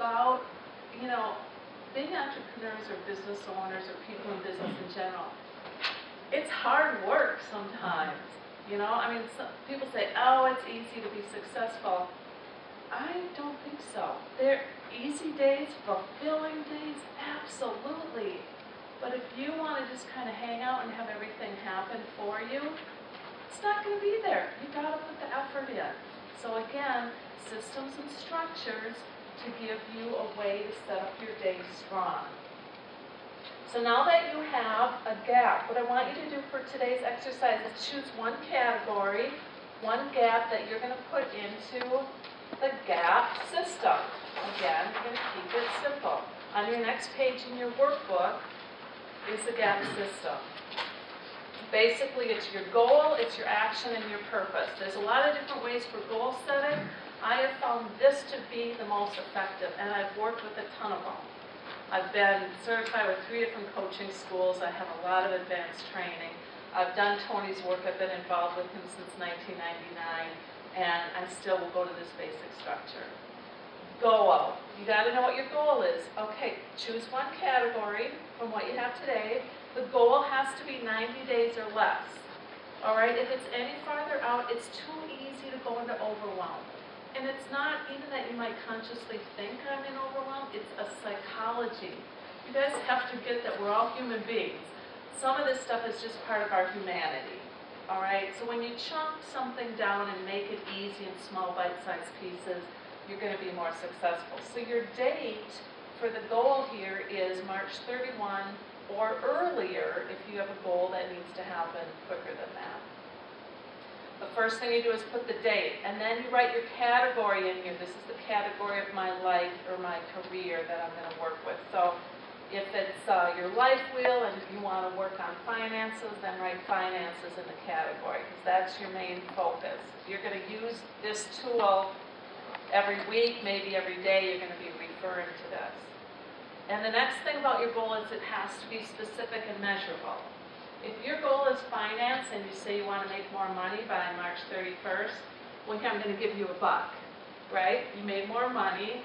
about, you know, being entrepreneurs or business owners or people in business in general. It's hard work sometimes, you know. I mean, some people say, oh, it's easy to be successful. I don't think so. They're easy days, fulfilling days, absolutely. But if you want to just kind of hang out and have everything happen for you, it's not going to be there. You've got to put the effort in. So again, systems and structures to give you a way to set up your day strong. So now that you have a gap, what I want you to do for today's exercise is choose one category, one gap that you're going to put into the gap system. Again, you're going to keep it simple. On your next page in your workbook is the gap system. Basically, it's your goal, it's your action, and your purpose. There's a lot of different ways for goal setting. I have found this to be the most effective, and I've worked with a ton of them. I've been certified with 3 different coaching schools. I have a lot of advanced training. I've done Tony's work. I've been involved with him since 1999, and I still will go to this basic structure. Goal. You got to know what your goal is. Okay, choose one category from what you have today. The goal has to be 90 days or less. All right, if it's any farther out, it's too easy to go into overwhelm. And it's not even that you might consciously think I'm in overwhelm, it's a psychology. You guys have to get that we're all human beings. Some of this stuff is just part of our humanity. All right, so when you chunk something down and make it easy in small bite-sized pieces, you're going to be more successful. So your date for the goal here is March 31 or earlier if you have a goal that needs to happen quicker than that. The first thing you do is put the date, and then you write your category in here. This is the category of my life or my career that I'm going to work with. So if it's your life wheel and you want to work on finances, then write finances in the category because that's your main focus. You're going to use this tool every week, maybe every day. You're going to be referring to this. And the next thing about your goal is it has to be specific and measurable. If your goal is finance and you say you want to make more money by March 31st, well, I'm going to give you $1, right? You made more money.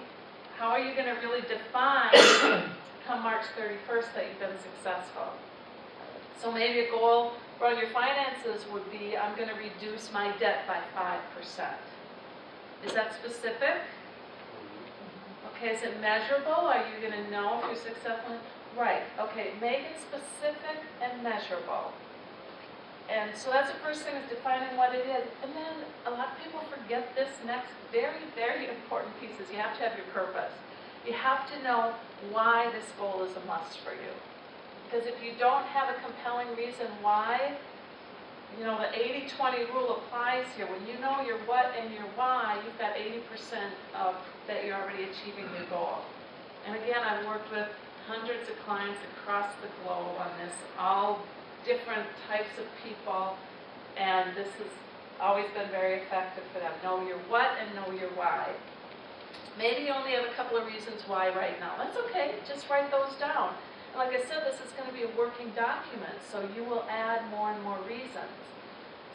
How are you going to really define come March 31st that you've been successful? So maybe a goal for your finances would be, I'm going to reduce my debt by 5%. Is that specific? Okay, is it measurable? Are you going to know if you're successful? Right, okay, make it specific and measurable. And so that's the first thing, is defining what it is. And then a lot of people forget this next very, very important piece is you have to have your purpose. You have to know why this goal is a must for you. Because if you don't have a compelling reason why, you know, the 80-20 rule applies here. When you know your what and your why, you've got 80% of that you're already achieving your goal. And again, I've worked with hundreds of clients across the globe on this, all different types of people, and this has always been very effective for them. Know your what and know your why. Maybe you only have a couple of reasons why right now. That's okay, just write those down. And like I said, this is going to be a working document, so you will add more and more reasons.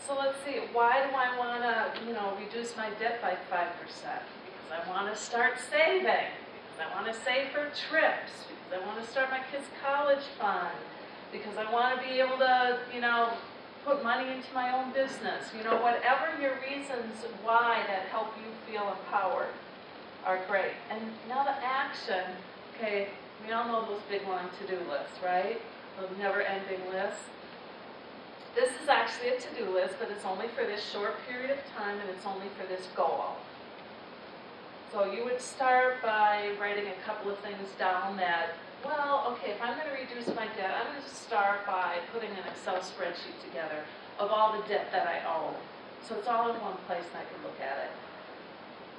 So let's see, why do I want to, reduce my debt by 5%? Because I want to start saving. I want to save for trips, because I want to start my kids' college fund, because I want to be able to, put money into my own business. Whatever your reasons why that help you feel empowered are great. And now the action, okay, we all know those big long to-do lists, right? Those never-ending lists. This is actually a to-do list, but it's only for this short period of time, and it's only for this goal. So you would start by writing a couple of things down that, well, okay, if I'm going to reduce my debt, I'm going to start by putting an Excel spreadsheet together of all the debt that I owe. So it's all in one place and I can look at it.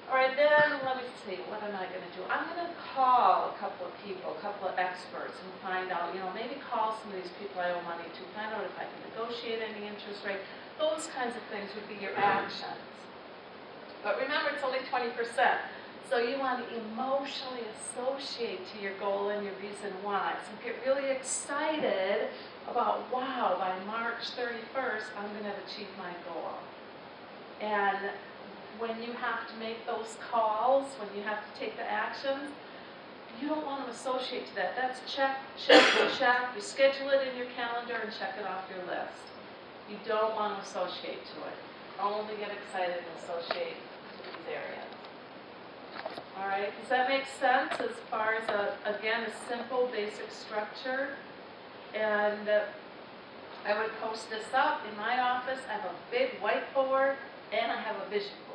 All right, then let me see, what am I going to do? I'm going to call a couple of people, a couple of experts, and find out, maybe call some of these people I owe money to, find out if I can negotiate any interest rate. Those kinds of things would be your actions. But remember, it's only 20%. So you want to emotionally associate to your goal and your reason why. So get really excited about, wow, by March 31st, I'm going to have achieved my goal. And when you have to make those calls, when you have to take the actions, you don't want to associate to that. That's check, check, check. You schedule it in your calendar and check it off your list. You don't want to associate to it. Only get excited and associate to these areas. All right, does that make sense as far as, again, a simple, basic structure? And I would post this up in my office. I have a big whiteboard and I have a vision board.